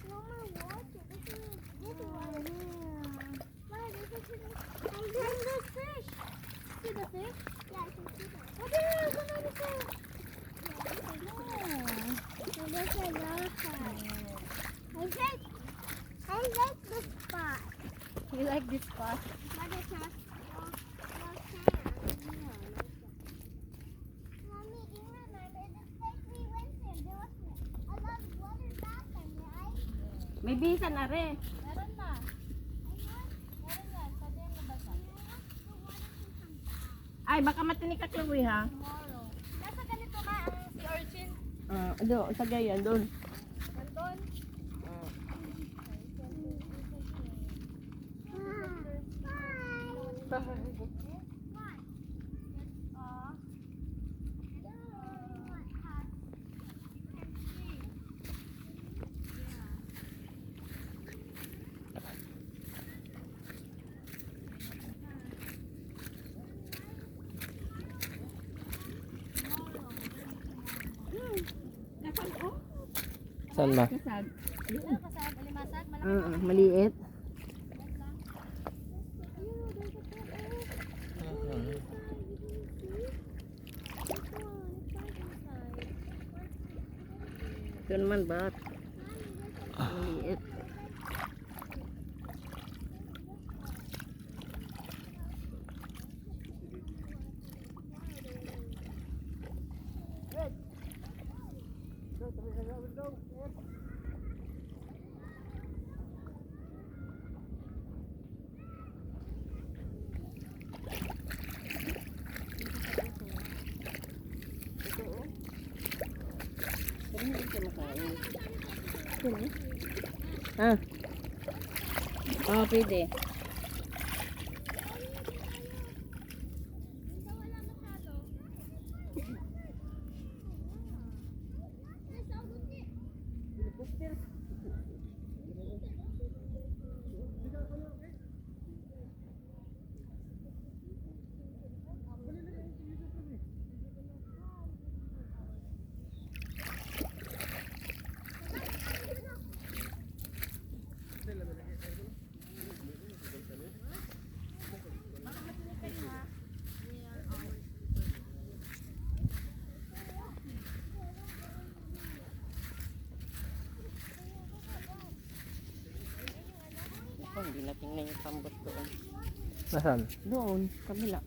No more water. This is good water. Wow, this is and then the fish. See the fish? Yeah, I can see that. Oh, there is another fish. Yeah, there's another fish. I like the spot. You like this spot? But it's not no sand. Mommy, do you remember the place we went to? There was a lot of water back then, right? May bisa na rin. Meron na. Meron yan. Pwede yung nabasa. Ay, baka matinik ka, Chloe, ha? Tomorrow. Nasa ganito nga ang si Orchin. Doon, sa gayan, doon. Nandun. Saan ba? Kasag. Kasag, alimasag, malaki. Maliit. Ito naman bat. Maliit. Pwede. Hindi na tingnan yung pambot doon. Nasaan? Doon, kabila.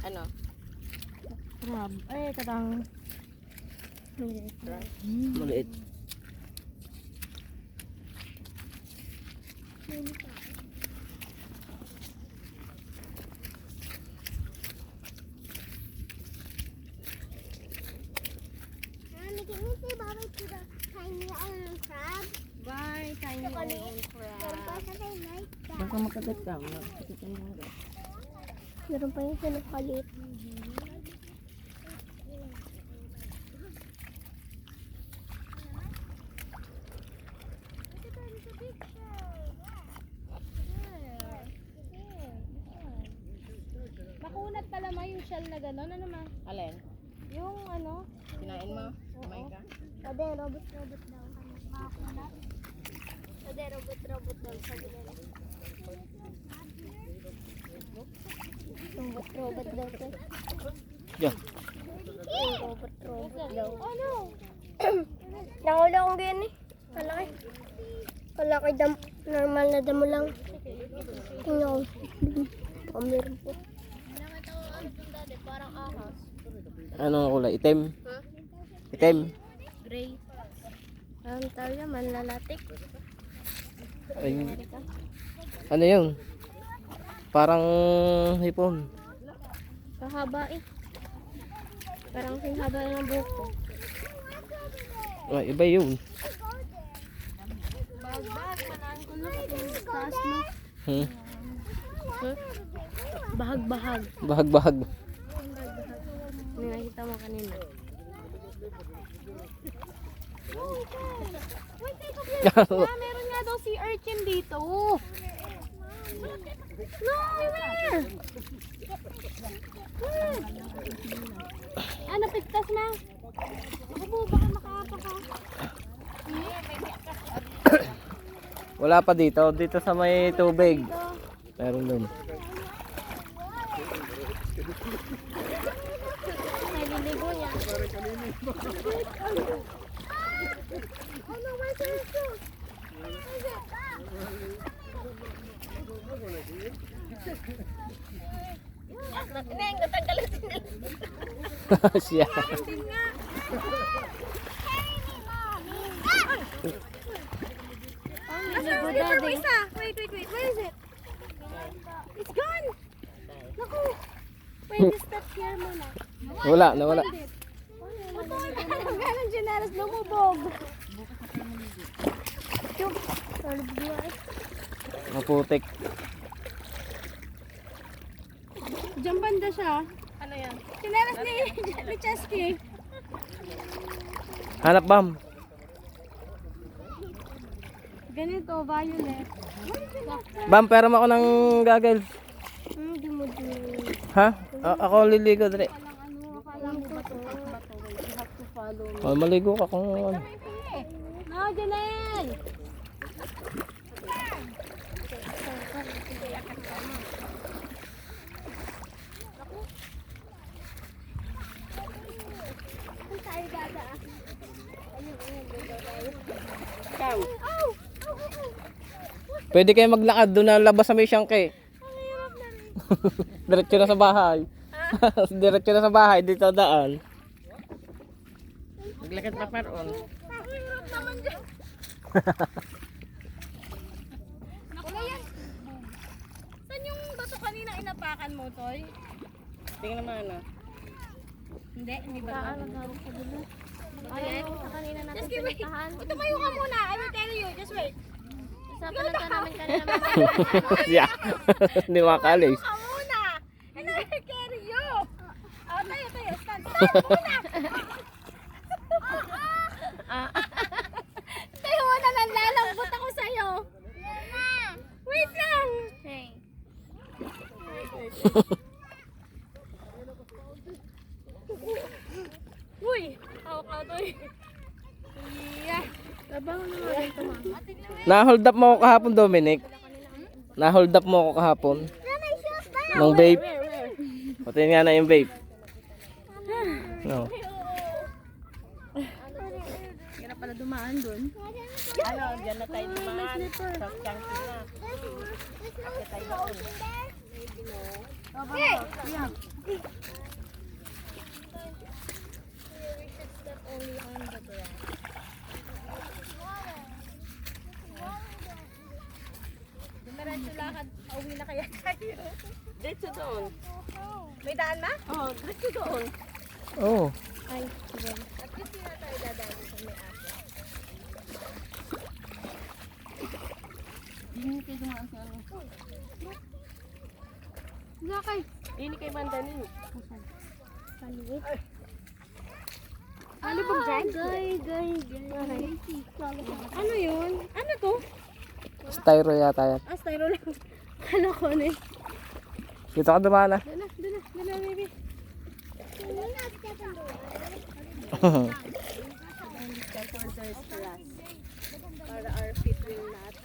Ano? Crab. Ay, katang. Maliit. Mommy, can you say bye to the tiny crab? Bye, tiny Look on old it. Meron pa crab. sa like that. Baka makagat ka. Makagat ka ng gat. Meron pa yung sinukalit. Makunat pala ma yung shell na gano'n. Ano ma? Alin? Yung ano? Kinain mo? Kumain ka? Sabi, robot daw. Makakunat. Sabi, robot daw. Sabi nila. Robot daw. Yeah. Robot daw. Oh no! Nakula akong ganyan eh. Kalaki. Kalaki normal na damo lang. Tingnan ko. Meron po. Parang ahas. Anong kulay? Itim? Itim? Gray. Ang tawag niya, manlalatik. Ay, ano yun? Parang hipon. Kahaba eh. Parang singhaba ng buhok ko. Ay, iba yun. Bahag-bahag, manaan ko na yung taas mo. Hmm? Bahag-bahag. Bahag-bahag. May nakita mo kanina. Meron nga daw si urchin dito. No, where? Ano, pigtas na? Ako po, baka makapaka. Wala pa dito. Dito sa may tubig. Meron dun. Naliligo niya. Ano, where's your shoes? Where's it? Siya. Naliligo daddy. Wait, where is it? It's gone. Naku. Pwede stop here muna. Wala, nawala. Meron dyan lumubog. Maputik. Diyan banda siya. Ano yan? Chinelas ni Chesky. Hanap bam. Ganito, violet. Bam, pera mo ako ng goggles. Di mo din. Ha? Ako liligo dali. Akala mo ba ito? You have to follow me. Oh, maligo ka kung ano. No, Janelle! Kung tayo dadaan. Pwede kayo maglakad doon na labas sa may siyangke. Diretso na sa bahay. Diretso na sa bahay, dito daan. Maglakad pa paron. Mahirap naman dyan. Naku yan! Saan yung bato kanina inapakan mo, Toy? Tingnan naman ano. Hindi ba? Ayan, kanina natin pinuntahan. Tumayo ka muna. I will tell you. Just wait. Usapan lang ka namin kanina. Siya. Hindi makakalis. Ka muna. And I will carry you. Oh, tayo. Stand muna. Tayo mo na lalambot ako sa'yo. Wait lang. Hey. Uy. Ako, Toy. Yeah. Trabaho na nga dito, ma. Na-hold up mo ako kahapon, Dominic. Na-hold up mo ako kahapon. Nanay, shoes na. Ng vape. Pati nga na yung vape. No. Hindi na pala dumaan dun. Ano, dyan na tayo dumaan. Sa chunky na. Hey. Dumiretso lakad. Uwi na kaya tayo. Dito doon. May daan na? Oh, dito doon. Oh. Ay, sige. At least hindi na tayo dadaan sa may aso. Hindi kayo dumaan sa ano. Zakay. Hindi kayo bandanin. Kaliwit. Ano bang dyan? Gay. Ano yun? Ano to? Styro yata yan. Styro lang. Ano ko na eh. Dito ka dumaan na. Doon na, baby. Para our feet will not.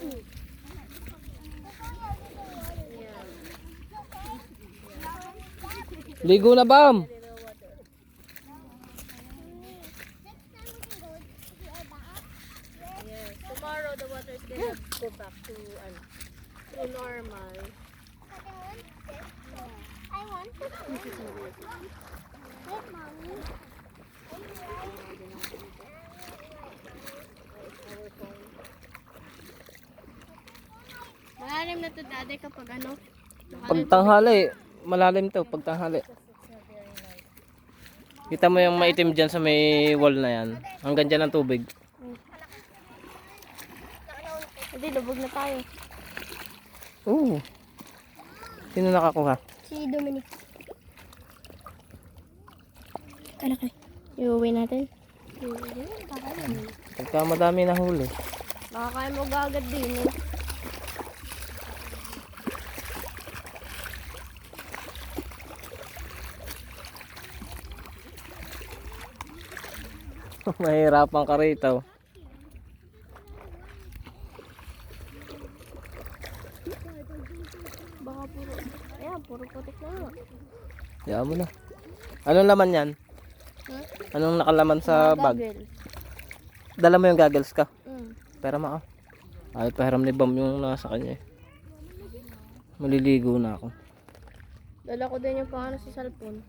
Ligo na, Bam. Yes. Tomorrow the water is gonna go back to normal. I want to Wait, mommy. Malalim na to dati kapag ano. Pagtanghali, malalim to, pagtanghali. Kita mo yung maitim dyan sa may wall na yan. Hanggang dyan ang tubig. Hindi, lubog na tayo. Oo. Sino nakakuha? Si Dominic. Kalaki. Iuwi natin. Pagka madami na huli. Baka kaya mo gagad din eh. Mahirapan ka rito. Baka puro. Ayan, puro putik na nga. Diyan mo na. Anong laman yan? Huh? Anong nakalaman sa bag? Gagel. Dala mo yung goggles ka. Mm. Pera mo Ay, pahiram ni Bam yung nasa kanya eh. Maliligo na ako. Dala ko din yung pangano sa cellphone.